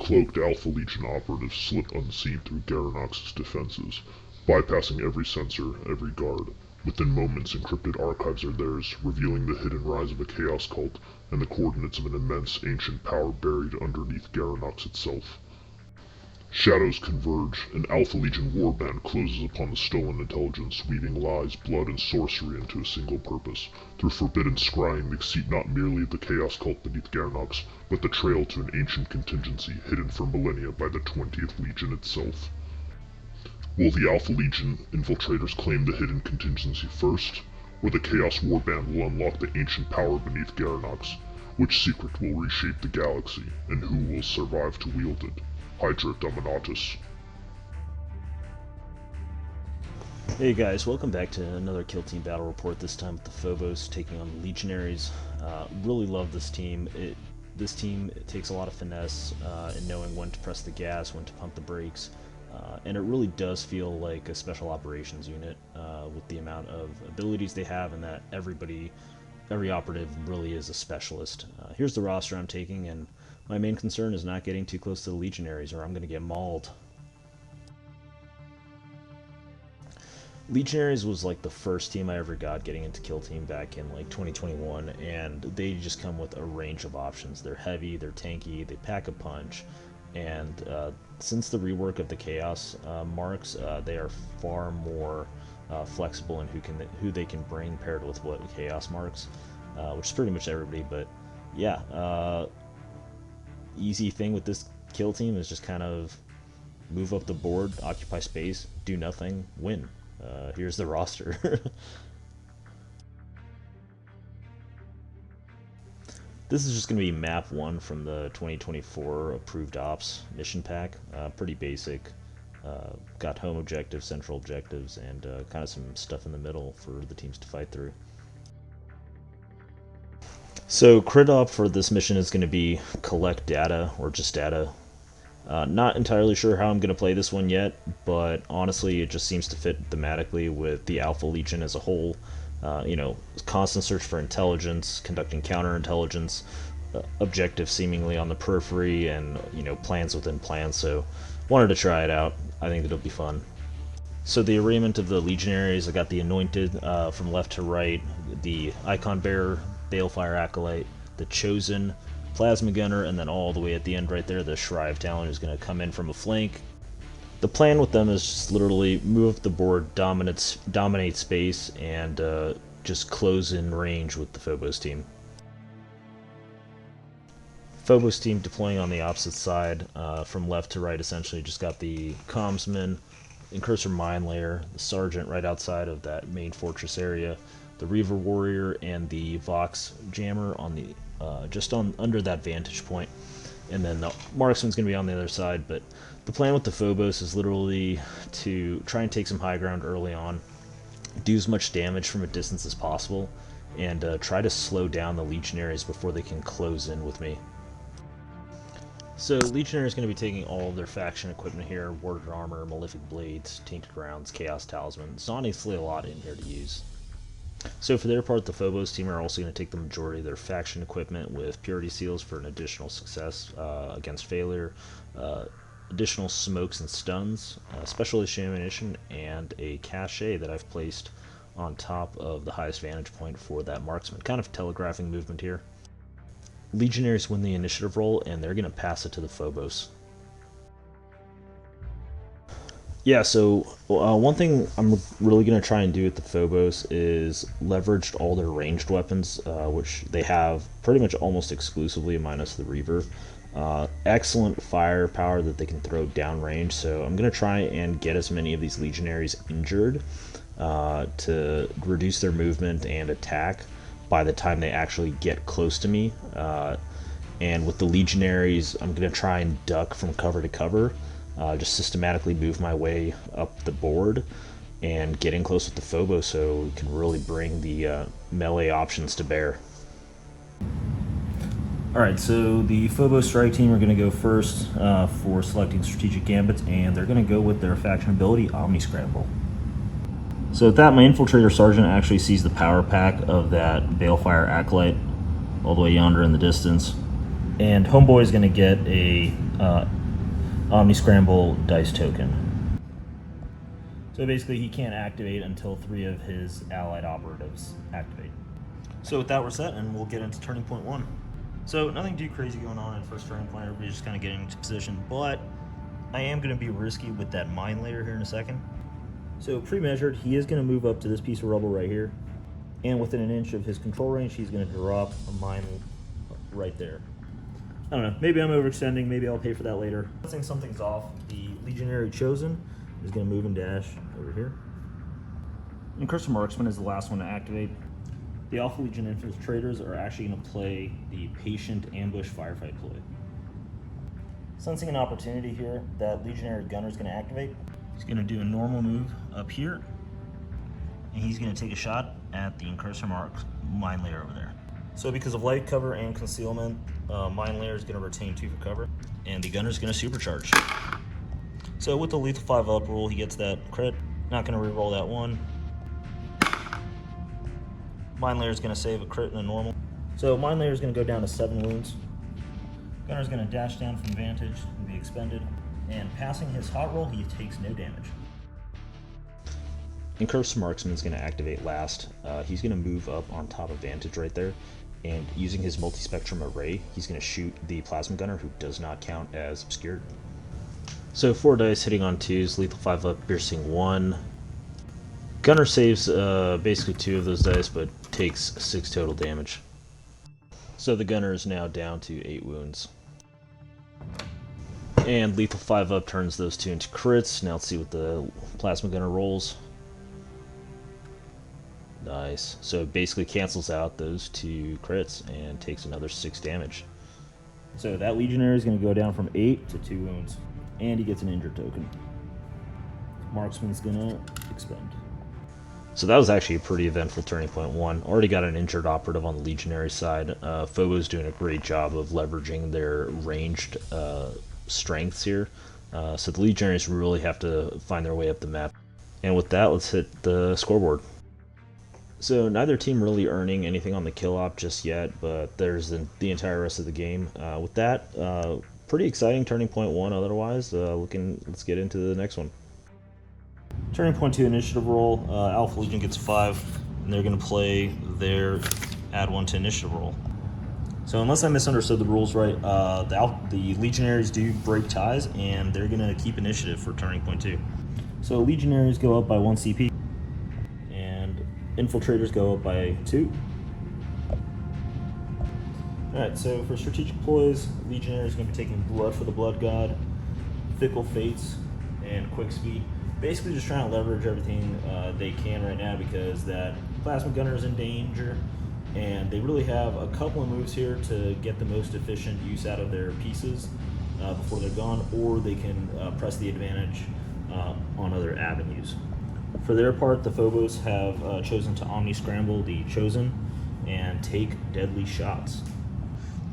cloaked Alpha Legion operatives slip unseen through Garanox's defenses, bypassing every sensor, every guard. Within moments, encrypted archives are theirs, revealing the hidden rise of a chaos cult and the coordinates of an immense ancient power buried underneath Garanox itself. Shadows converge, an Alpha Legion warband closes upon the stolen intelligence, weaving lies, blood, and sorcery into a single purpose. Through forbidden scrying, they seek not merely the chaos cult beneath Garanox, but the trail to an ancient contingency hidden for millennia by the 20th Legion itself. Will the Alpha Legion infiltrators claim the hidden contingency first, or the Chaos Warband will unlock the ancient power beneath Garanox? Which secret will reshape the galaxy, and who will survive to wield it? Hydra Dominatus. Hey guys, welcome back to another Kill Team Battle Report, this time with the Phobos taking on the Legionaries. Really love this team. This team takes a lot of finesse in knowing when to press the gas, when to pump the brakes, and it really does feel like a special operations unit with the amount of abilities they have, and that every operative really is a specialist. Here's the roster I'm taking, and my main concern is not getting too close to the Legionaries or I'm going to get mauled. Legionaries was like the first team I ever got getting into Kill Team back in like 2021, and they just come with a range of options. They're heavy, they're tanky, they pack a punch, and since the rework of the Chaos marks, they are far more flexible in who they can bring paired with what Chaos marks, which is pretty much everybody. But yeah, easy thing with this kill team is just kind of move up the board, occupy space, do nothing, win. Here's the roster. This is just going to be map 1 from the 2024 approved ops mission pack. Pretty basic. Got home objectives, central objectives, and kind of some stuff in the middle for the teams to fight through. So crit op for this mission is going to be collect data, or just data. Not entirely sure how I'm going to play this one yet, but honestly it just seems to fit thematically with the Alpha Legion as a whole. You know, constant search for intelligence, conducting counterintelligence, objectives seemingly on the periphery, and, you know, plans within plans, so wanted to try it out. I think it'll be fun. So the arraignment of the Legionaries, I got the Anointed from left to right, the Icon Bearer, Balefire Acolyte, the Chosen, Plasma Gunner, and then all the way at the end right there, the Shrive Talon, who's going to come in from a flank. The plan with them is just literally move up the board, dominate space, and just close in range with the Phobos team. Phobos team deploying on the opposite side, from left to right, essentially just got the Commsman, Incursor Mine Layer, the Sergeant right outside of that main fortress area, the Reaver Warrior, and the Vox Jammer on the just under that vantage point, and then the Marksman's going to be on the other side. But the plan with the Phobos is literally to try and take some high ground early on, do as much damage from a distance as possible, and try to slow down the Legionaries before they can close in with me. So Legionary is going to be taking all of their faction equipment here: Warded Armor, Malefic Blades, Tainted Rounds, Chaos Talisman. There's honestly a lot in here to use. So for their part, the Phobos team are also going to take the majority of their faction equipment with Purity Seals for an additional success against failure, additional smokes and stuns, special issue ammunition, and a cache that I've placed on top of the highest vantage point for that Marksman. Kind of telegraphing movement here. Legionaries win the initiative roll, and they're going to pass it to the Phobos. Yeah, so one thing I'm really going to try and do with the Phobos is leverage all their ranged weapons, which they have pretty much almost exclusively, minus the Reaver. Excellent firepower that they can throw downrange, so I'm going to try and get as many of these Legionaries injured to reduce their movement and attack by the time they actually get close to me. And with the Legionaries, I'm going to try and duck from cover to cover. Just systematically move my way up the board and get in close with the Phobos so we can really bring the melee options to bear. Alright, so the Phobos Strike Team are going to go first for selecting strategic gambits, and they're going to go with their faction ability, Omni Scramble. So with that, my Infiltrator Sergeant actually sees the power pack of that Balefire Acolyte all the way yonder in the distance. And Homeboy is going to get a Omni Scramble dice token. So basically he can't activate until 3 of his allied operatives activate. So with that we're set, and we'll get into turning point 1. So nothing too crazy going on in first turning point, everybody's just kind of getting into position, but I am going to be risky with that mine layer here in a second. So pre-measured, he is going to move up to this piece of rubble right here, and within an inch of his control range, he's going to drop a mine right there. I don't know, maybe I'm overextending, maybe I'll pay for that later. I think something's off. The Legionary Chosen is going to move and dash over here. And Cursor Marksman is the last one to activate. The Alpha Legion Infiltrators are actually going to play the Patient Ambush Firefight ploy. Sensing an opportunity here, that Legionary Gunner is going to activate. He's going to do a normal move up here, and he's going to take a shot at the Incursor Marks mine layer over there. So because of light cover and concealment, mine layer is going to retain 2 for cover, and the gunner is going to supercharge. So with the lethal 5-up rule, he gets that crit. Not going to reroll that 1. Mine layer is going to save a crit and a normal. So mine layer is going to go down to 7 wounds. Gunner is going to dash down from vantage and be expended, and passing his hot roll, he takes no damage. Incursor Marksman is going to activate last. He's going to move up on top of vantage right there, and using his multi-spectrum array, he's going to shoot the plasma gunner, who does not count as obscured. So 4 dice hitting on 2s, lethal 5-up, piercing 1. Gunner saves basically 2 of those dice, but takes 6 total damage. So the gunner is now down to 8 wounds. And lethal 5-up turns those 2 into crits. Now let's see what the plasma gunner rolls. Nice. So it basically cancels out those 2 crits and takes another 6 damage. So that Legionary is going to go down from 8 to 2 wounds. And he gets an injured token. Marksman's going to expend. So that was actually a pretty eventful turning point 1. Already got an injured operative on the Legionary side. Phobos doing a great job of leveraging their ranged strengths here. So the Legionaries really have to find their way up the map. And with that, let's hit the scoreboard. So neither team really earning anything on the kill op just yet, but there's the entire rest of the game. With that, pretty exciting turning point 1 otherwise. Let's get into the next one. Turning point 2 initiative roll. Alpha Legion gets 5, and they're going to play their add 1 to initiative roll. So unless I misunderstood the rules right, the Legionaries do break ties, and they're going to keep initiative for turning point 2. So Legionaries go up by 1 CP, and Infiltrators go up by 2. Alright, so for strategic ploys, Legionaries are going to be taking Blood for the Blood God, Fickle Fates, and Quick Speed. Basically just trying to leverage everything they can right now, because that Plasma Gunner is in danger, and they really have a couple of moves here to get the most efficient use out of their pieces before they're gone, or they can press the advantage on other avenues. For their part, the Phobos have chosen to Omni Scramble the Chosen and take deadly shots.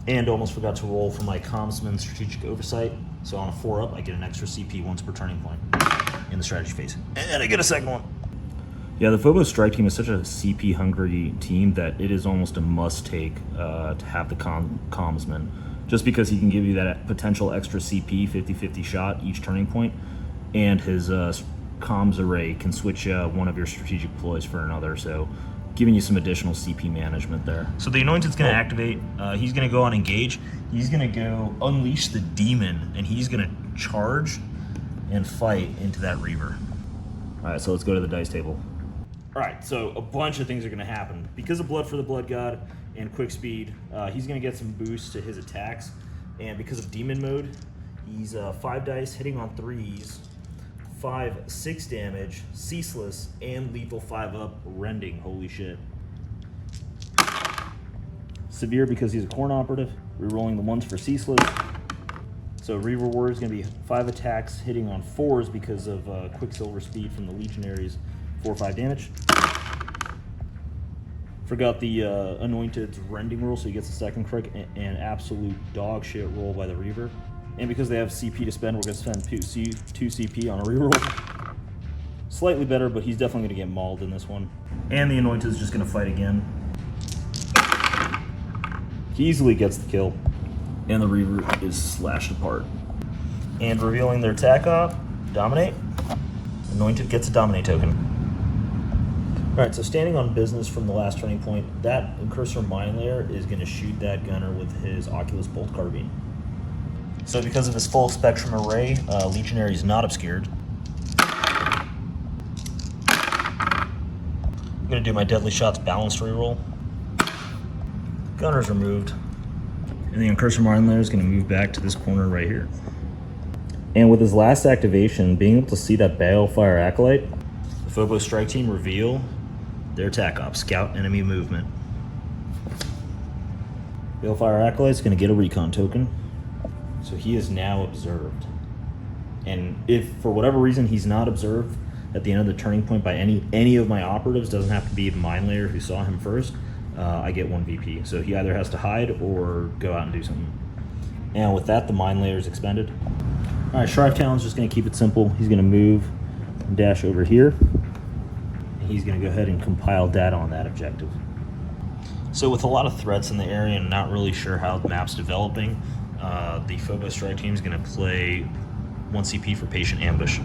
And almost forgot to roll for my Commsman Strategic Oversight, so on a 4-up I get an extra CP once per turning point in the strategy phase. And I get a second one. Yeah, the Phobos Strike Team is such a CP-hungry team that it is almost a must-take to have the Commsman, just because he can give you that potential extra CP, 50-50 shot each turning point, and his comms array can switch one of your strategic ploys for another, so giving you some additional CP management there. So the Anointed's going to activate. He's going to go on Engage. He's going to go Unleash the Demon, and he's going to charge and fight into that Reaver. All right, so let's go to the dice table. All right, so a bunch of things are going to happen. Because of Blood for the Blood God and Quick Speed, he's going to get some boosts to his attacks. And because of Demon Mode, he's 5 dice hitting on 3s, 5, 6 damage, Ceaseless, and lethal 5-up, Rending. Holy shit. Severe because he's a Corn Operative, rerolling the 1s for Ceaseless. So Reaver Warrior is going to be 5 attacks hitting on 4s because of Quicksilver Speed from the Legionaries, 4 or 5 damage. Forgot the Anointed's Rending rule, so he gets a second crit, and absolute dog shit roll by the Reaver. And because they have CP to spend, we're going to spend 2 CP on a reroll. Slightly better, but he's definitely going to get mauled in this one. And the Anointed is just going to fight again. He easily gets the kill. and the Reaver is slashed apart. And revealing their attack op, Dominate. Anointed gets a Dominate token. Alright, so standing on business from the last turning point, that Incursor Mine Layer is going to shoot that gunner with his Oculus Bolt Carbine. So because of his full spectrum array, Legionary is not obscured. I'm going to do my Deadly Shots balanced reroll. Gunner's removed. And the Incursor Mine Layer is going to move back to this corner right here. And with his last activation, being able to see that Balefire Acolyte, the Phobos Strike Team reveal their attack op, Scout Enemy Movement. Balefire Acolyte is going to get a recon token. So he is now observed. And if for whatever reason he's not observed at the end of the turning point by any of my operatives, doesn't have to be the Mine Layer who saw him first, I get 1 VP. So he either has to hide or go out and do something. And with that, the Mine Layer is expended. Alright, Shrive Talon's just going to keep it simple. He's going to move and dash over here. And he's going to go ahead and compile data on that objective. So with a lot of threats in the area and not really sure how the map's developing, the Phobos Strike Team is going to play 1 CP for Patient Ambush.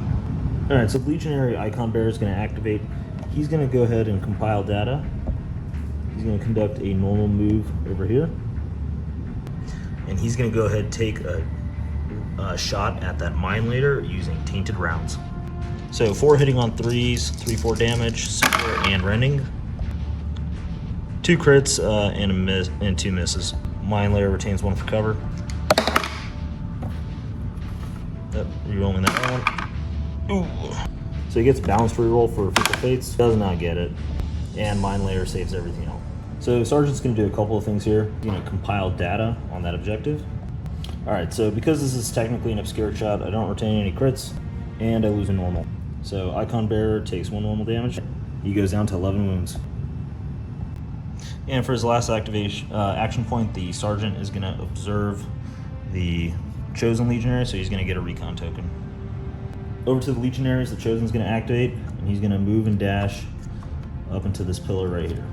Alright, so Legionary Icon Bearer is going to activate. He's going to go ahead and compile data. He's going to conduct a normal move over here. And he's going to go ahead and take a shot at that Mine Layer using Tainted Rounds. So 4 hitting on 3s, 3-4 damage, Severe and Rending. 2 crits and a miss and 2 misses. Mine Layer retains 1 for cover. Yep, rerolling that one. Ooh. So he gets balanced reroll for Fickle Fates. Does not get it. And Mine Layer saves everything else. So Sergeant's going to do a couple of things here. He's going to compile data on that objective. Alright, so because this is technically an obscured shot, I don't retain any crits, and I lose a normal. So Icon Bearer takes 1 normal damage. He goes down to 11 wounds. And for his last activation action point, the Sergeant is going to observe the Chosen Legionary, so he's going to get a recon token. Over to the Legionaries, the Chosen's going to activate, and he's going to move and dash up into this pillar right here.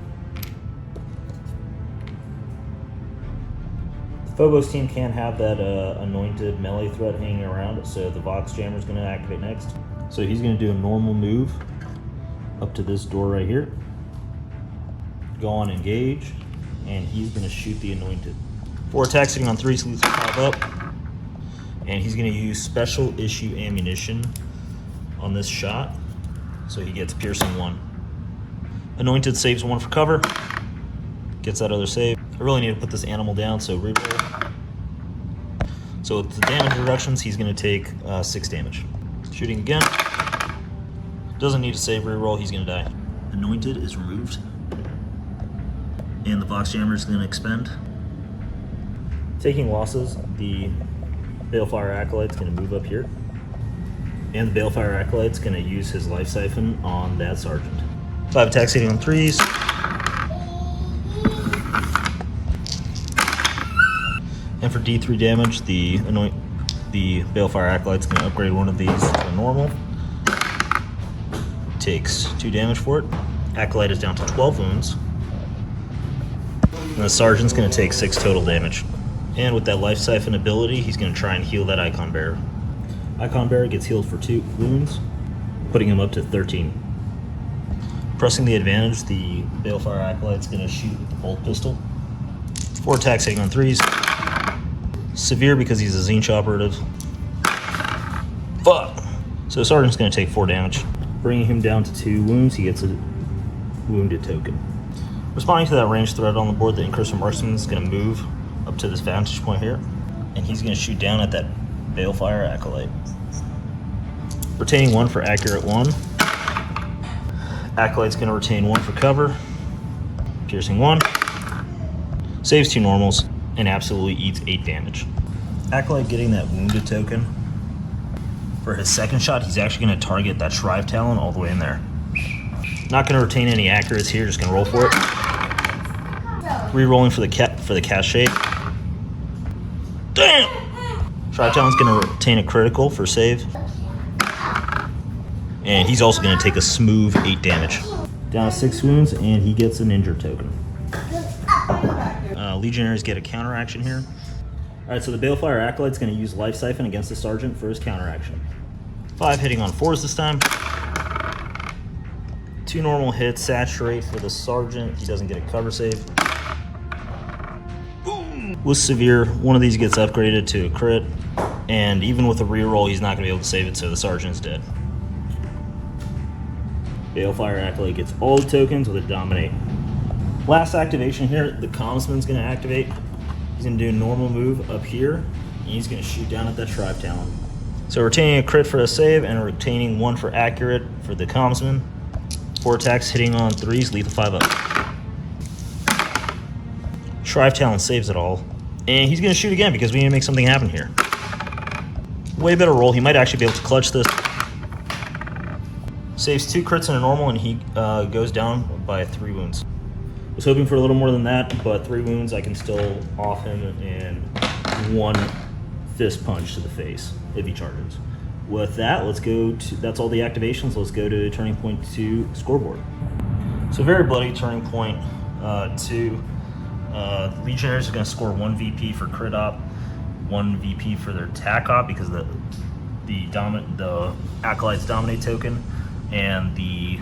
The Phobos team can't have that anointed melee threat hanging around, so the Vox Jammer is going to activate next. So he's going to do a normal move up to this door right here. Go on engage, and he's going to shoot the anointed. 4 attacks hitting on 3, so he's going to pop up. And he's going to use special issue ammunition on this shot, so he gets piercing 1. Anointed saves 1 for cover, gets that other save. I really need to put this animal down, so reroll. So with the damage reductions, he's going to take 6 damage. Shooting again. Doesn't need to save reroll, he's going to die. Anointed is removed. And the Vox Jammer is going to expend. Taking losses, the Balefire Acolyte's going to move up here. And the Balefire Acolyte's going to use his Life Siphon on that Sergeant. 5 attacks hitting on 3s. And for D3 damage, the Balefire Acolyte's going to upgrade one of these to normal. Takes 2 damage for it. Acolyte is down to 12 wounds. And the Sergeant's going to take 6 total damage. And with that Life Siphon ability, he's going to try and heal that Icon Bearer. Icon Bearer gets healed for 2 wounds, putting him up to 13. Pressing the advantage, the Balefire Acolyte's going to shoot with the bolt pistol. 4 attacks hitting on 3s. Severe because he's a Zinch operative. Fuck! So Sergeant's going to take 4 damage. Bringing him down to 2 wounds, he gets a wounded token. Responding to that ranged threat on the board, the Incursor Marksman is going to move up to this vantage point here, and he's going to shoot down at that Balefire Acolyte. Retaining 1 for accurate 1. Acolyte's going to retain 1 for cover. Piercing 1. Saves 2 normals, and absolutely eats 8 damage. Acolyte getting that wounded token. For his second shot, he's actually going to target that Shrive Talon all the way in there. Not going to retain any accuracy here, just going to roll for it. Re-rolling for the cast shade. Damn! Shrive Talon's going to retain a critical for save. And he's also going to take a smooth 8 damage. Down to 6 wounds, and he gets an injured token. Legionaries get a counteraction here. Alright, so the Balefire Acolyte's going to use Life Siphon against the Sergeant for his counteraction. 5 hitting on 4s this time. 2 normal hits, saturate for the Sergeant. He doesn't get a cover save. With Severe, one of these gets upgraded to a crit, and even with a reroll, he's not going to be able to save it, so the Sergeant's dead. Balefire Acolyte gets all the tokens with a Dominate. Last activation here, the Commsman's going to activate. He's going to do a normal move up here, and he's going to shoot down at that Shrive Talon. So retaining a crit for a save, and retaining 1 for accurate for the Commsman. 4 attacks hitting on 3s, lethal 5 up. Shrive Talon saves it all. And he's going to shoot again because we need to make something happen here. Way better roll. He might actually be able to clutch this. Saves 2 crits in a normal, and he goes down by 3 wounds. Was hoping for a little more than that, but 3 wounds I can still off him and 1 fist punch to the face if he charges. With that, let's go to, that's all the activations. Let's go to Turning Point 2 scoreboard. So very bloody Turning Point 2. Legionaries are going to score 1 VP for crit op, 1 VP for their tac op because the Acolyte's Dominate token, and the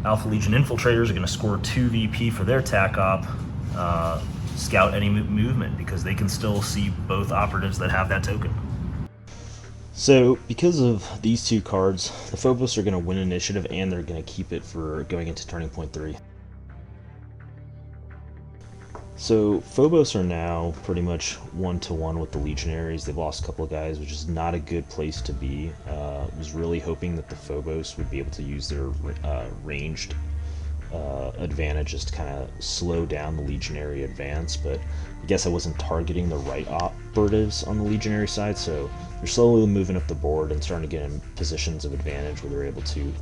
Alpha Legion Infiltrators are going to score 2 VP for their tac op, scout any movement because they can still see both operatives that have that token. So because of these 2 cards, the Phobos are going to win initiative and they're going to keep it for going into Turning Point 3. So Phobos are now pretty much 1-to-1 with the Legionaries. They've lost a couple of guys, which is not a good place to be. Was really hoping that the Phobos would be able to use their ranged advantages to kind of slow down the Legionary advance, but I guess I wasn't targeting the right operatives on the Legionary side, so they're slowly moving up the board and starting to get in positions of advantage where they're able to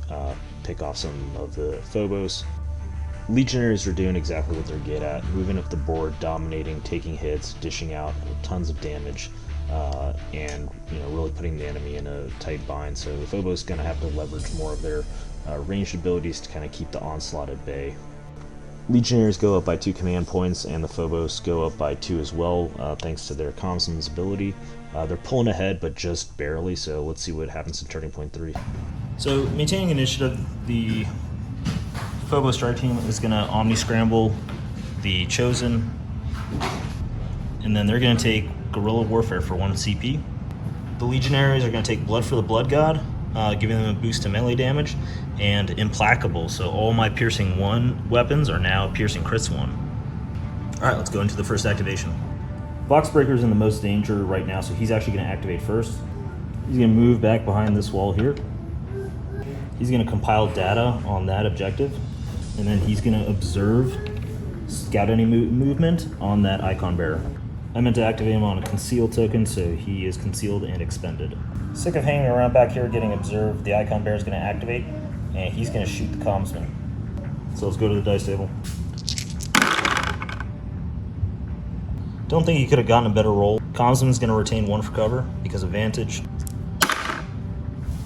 pick off some of the Phobos. Legionaries are doing exactly what they're good at, moving up the board, dominating, taking hits, dishing out tons of damage, and really putting the enemy in a tight bind. So the Phobos is going to have to leverage more of their ranged abilities to kind of keep the onslaught at bay. Legionaries go up by 2 command points, and the Phobos go up by 2 as well, thanks to their Commsman's ability. They're pulling ahead, but just barely, so let's see what happens in Turning Point 3. So maintaining initiative, the Phobos Strike Team is going to Omni-Scramble the Chosen, and then they're going to take Guerrilla Warfare for 1 CP. The Legionaries are going to take Blood for the Blood God, giving them a boost to melee damage, and Implacable, so all my Piercing 1 weapons are now Piercing Crits 1. Alright, let's go into the first activation. Boxbreaker's in the most danger right now, so he's actually going to activate first. He's going to move back behind this wall here. He's going to compile data on that objective, and then he's going to observe, scout any movement on that Icon Bearer. I meant to activate him on a Conceal token, so he is concealed and expended. Sick of hanging around back here getting observed, the Icon Bearer is going to activate, and he's going to shoot the Commsman. So let's go to the dice table. Don't think he could have gotten a better roll. Commsman's going to retain 1 for cover because of Vantage.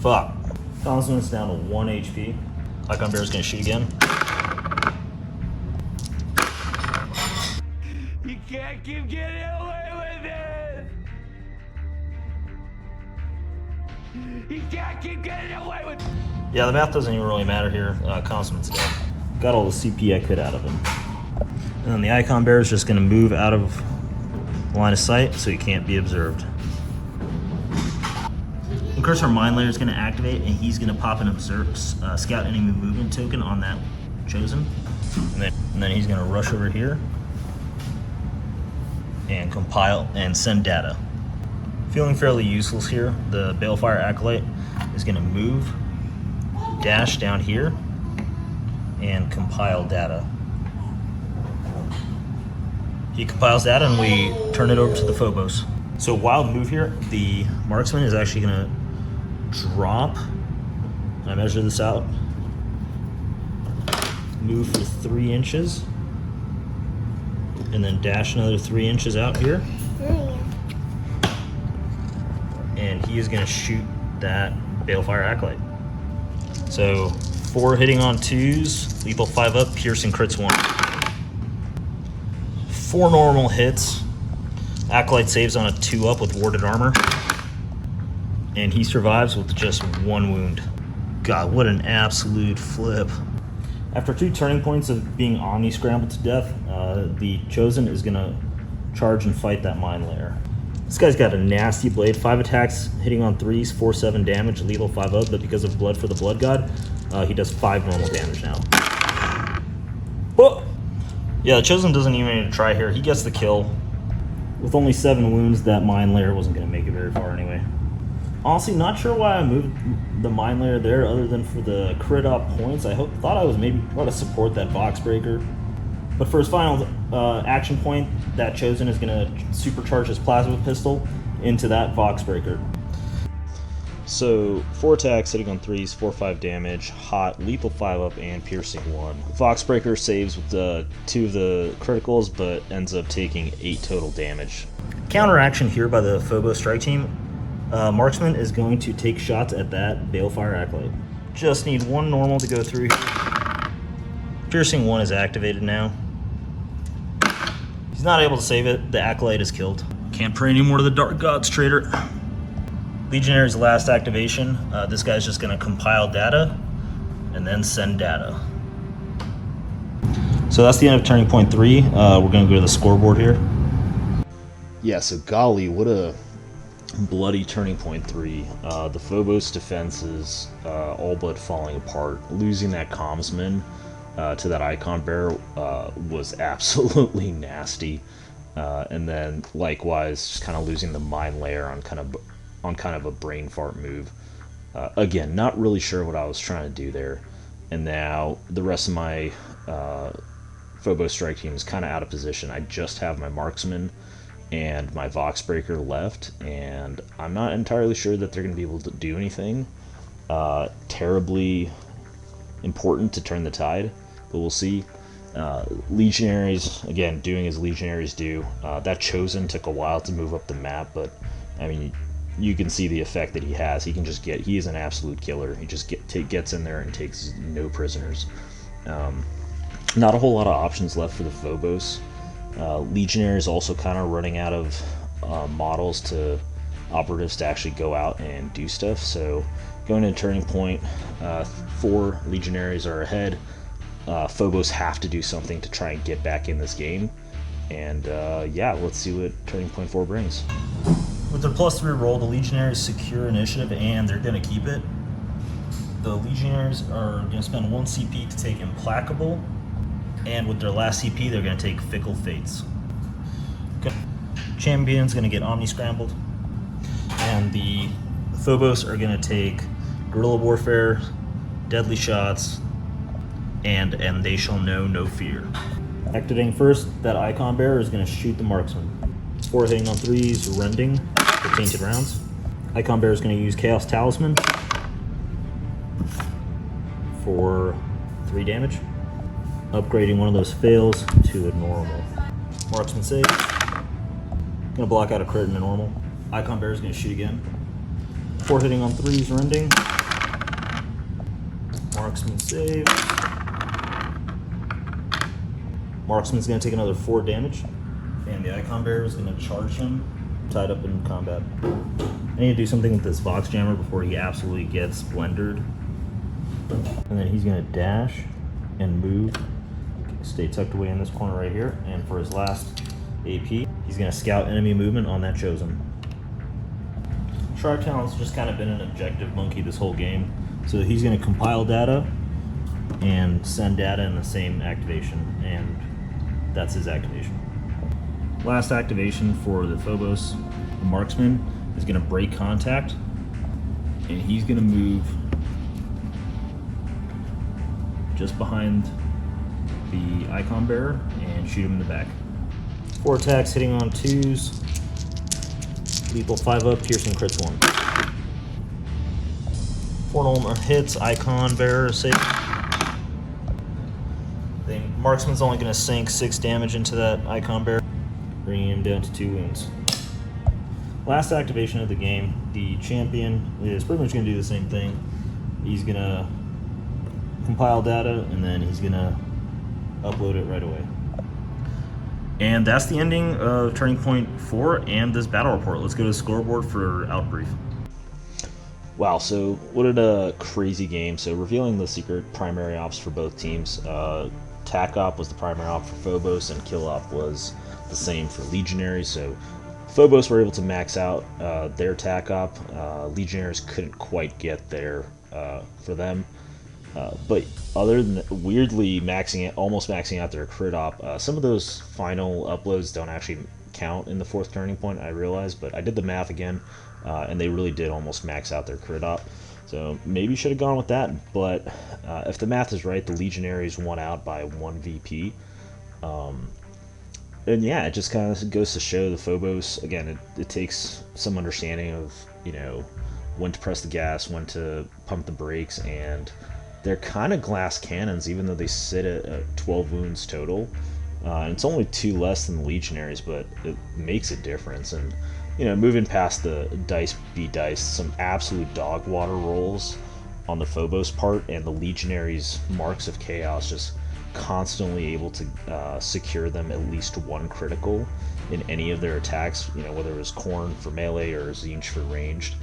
Fuck. Commsman's down to 1 HP. Icon Bear's going to shoot again. You can't keep getting away with it! You can't keep getting away with it! Yeah, the math doesn't even really matter here. Commsman's dead. Got all the CP I could out of him. And then the Icon Bear is just going to move out of line of sight so he can't be observed. Incursor Mind Layer is going to activate, and he's going to pop an observe, scout enemy movement token on that Chosen. And then he's going to rush over here and compile and send data. Feeling fairly useless here, the Balefire Acolyte is going to move, dash down here, and compile data. He compiles data and we turn it over to the Phobos. So wild move here, the Marksman is actually going to drop, I measure this out, move for 3 inches, and then dash another 3 inches out here. And he is going to shoot that Balefire Acolyte. So 4 hitting on 2s, lethal 5 up, piercing crits 1. 4 normal hits. Acolyte saves on a 2-up with warded armor. And he survives with just 1 wound. God, what an absolute flip. After 2 turning points of being omni-scrambled to death, the Chosen is going to charge and fight that mine layer. This guy's got a nasty blade, 5 attacks, hitting on 3s, 4-7 damage, lethal 5-up, but because of Blood for the Blood God, he does 5 normal damage now. Whoa! Yeah, the Chosen doesn't even need to try here. He gets the kill. With only 7 wounds, that mine layer wasn't going to make it very far anyway. Honestly, not sure why I moved the mine layer there other than for the crit up points. I thought I was maybe going to support that box breaker. But for his final action point, that Chosen is going to supercharge his plasma pistol into that Vox Breaker. So 4 attacks, hitting on 3s, 4-5 damage, hot, lethal 5-up, and piercing 1. Vox Breaker saves with 2 of the criticals, but ends up taking 8 total damage. Counteraction here by the Phobos Strike Team. Marksman is going to take shots at that Balefire Acolyte. Just need 1 normal to go through here. Piercing 1 is activated now. He's not able to save it. The Acolyte is killed. Can't pray anymore to the Dark Gods, traitor. Legionary's last activation. This guy's just going to compile data and then send data. So that's the end of turning point 3. We're going to go to the scoreboard here. Yeah, so golly, what a bloody turning point 3. The Phobos defenses all but falling apart. Losing that commsman to that icon bearer was absolutely nasty. And then likewise, just kind of losing the mine layer on kind of a brain fart move. Again, not really sure what I was trying to do there. And now the rest of my Phobos Strike Team is kind of out of position. I just have my Marksman and my Vox Breaker left, and I'm not entirely sure that they're going to be able to do anything terribly important to turn the tide, but we'll see. Legionaries, again, doing as Legionaries do. That Chosen took a while to move up the map, but I mean, you can see the effect that he has. He is an absolute killer. He just gets in there and takes no prisoners. Not a whole lot of options left for the Phobos. Legionaries also kind of running out of models to operatives to actually go out and do stuff. So going to turning point, 4 Legionaries are ahead. Phobos have to do something to try and get back in this game. And yeah, let's see what turning point 4 brings. With their +3 roll, the Legionaries secure initiative and they're going to keep it. The Legionaries are going to spend 1 CP to take Implacable. And with their last CP, they're going to take Fickle Fates. Champion's going to get Omni-Scrambled. And the Phobos are going to take Guerrilla Warfare, Deadly Shots, and They Shall Know No Fear. Activating first, that Icon Bearer is going to shoot the Marksman. 4 hitting on 3s, Rending for Tainted Rounds. Icon Bearer is going to use Chaos Talisman for 3 damage. Upgrading one of those fails to a normal. Marksman save. Gonna block out a crit and a normal. Icon Bearer is gonna shoot again. 4 hitting on 3s, Rending. Marksman save. Marksman's gonna take another 4 damage. And the Icon Bearer is gonna charge him, tied up in combat. I need to do something with this Vox Jammer before he absolutely gets blendered. And then he's gonna dash and move. Stay tucked away in this corner right here, and for his last AP, he's going to scout enemy movement on that Chosen. Shark Talon's just kind of been an objective monkey this whole game, so he's going to compile data and send data in the same activation, and that's his activation. Last activation for the Phobos, the Marksman, is going to break contact, and he's going to move just behind the Icon Bearer and shoot him in the back. 4 attacks hitting on 2s. Lethal 5-up, piercing crits 1. 4 normal hits, Icon Bearer save. The Marksman's only going to sink 6 damage into that Icon Bearer, bringing him down to 2 wounds. Last activation of the game, the Champion is pretty much going to do the same thing. He's going to compile data and then he's going to upload it right away. And that's the ending of Turning Point 4 and this battle report. Let's go to the scoreboard for Outbrief. Wow, so what a crazy game. So revealing the secret primary ops for both teams. TAC op was the primary op for Phobos, and kill op was the same for Legionaries. So Phobos were able to max out their TAC op. Legionaries couldn't quite get there for them. But other than weirdly almost maxing out their crit op, some of those final uploads don't actually count in the fourth turning point, I realized, but I did the math again, and they really did almost max out their crit op. So maybe you should have gone with that, but if the math is right, the Legionaries won out by 1 VP. And yeah, it just kind of goes to show the Phobos, again, it takes some understanding of, when to press the gas, when to pump the brakes, and they're kind of glass cannons, even though they sit at 12 wounds total. And it's only 2 less than the Legionaries, but it makes a difference. And, moving past the dice beat dice, some absolute dog water rolls on the Phobos part, and the Legionaries' marks of chaos just constantly able to secure them at least 1 critical in any of their attacks, whether it was Khorne for melee or Tzeentch for ranged.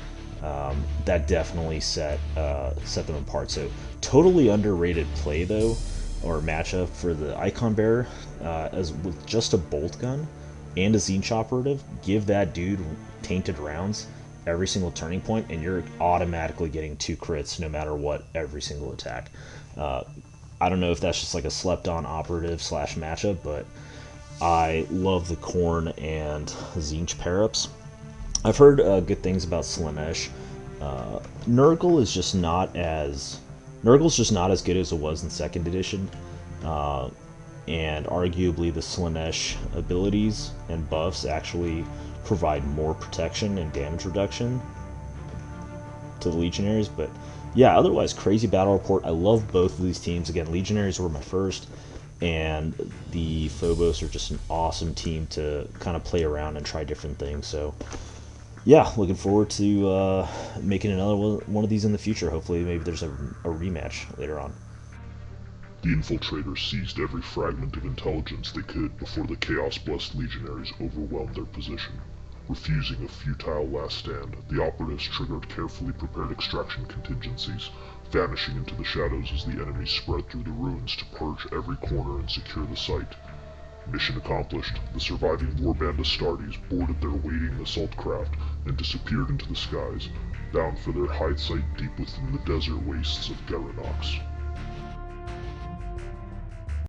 That definitely set them apart. So totally underrated play though, or matchup for the Icon Bearer, as with just a bolt gun and a Tzeentch operative. Give that dude tainted rounds every single turning point, and you're automatically getting 2 crits no matter what every single attack. I don't know if that's just like a slept-on operative / matchup, but I love the Khorne and Tzeentch pair-ups. I've heard good things about Slaanesh. Nurgle Nurgle's just not as good as it was in 2nd edition, and arguably the Slaanesh abilities and buffs actually provide more protection and damage reduction to the Legionaries. But yeah, otherwise, crazy battle report. I love both of these teams. Again, Legionaries were my first, and the Phobos are just an awesome team to kind of play around and try different things. So yeah, looking forward to making another one of these in the future. Hopefully, maybe there's a rematch later on. The infiltrators seized every fragment of intelligence they could before the Chaos-blessed Legionaries overwhelmed their position. Refusing a futile last stand, the operatives triggered carefully prepared extraction contingencies, vanishing into the shadows as the enemy spread through the ruins to purge every corner and secure the site. Mission accomplished, the surviving warband Astartes boarded their waiting assault craft and disappeared into the skies, bound for their hide site deep within the desert wastes of Garanox.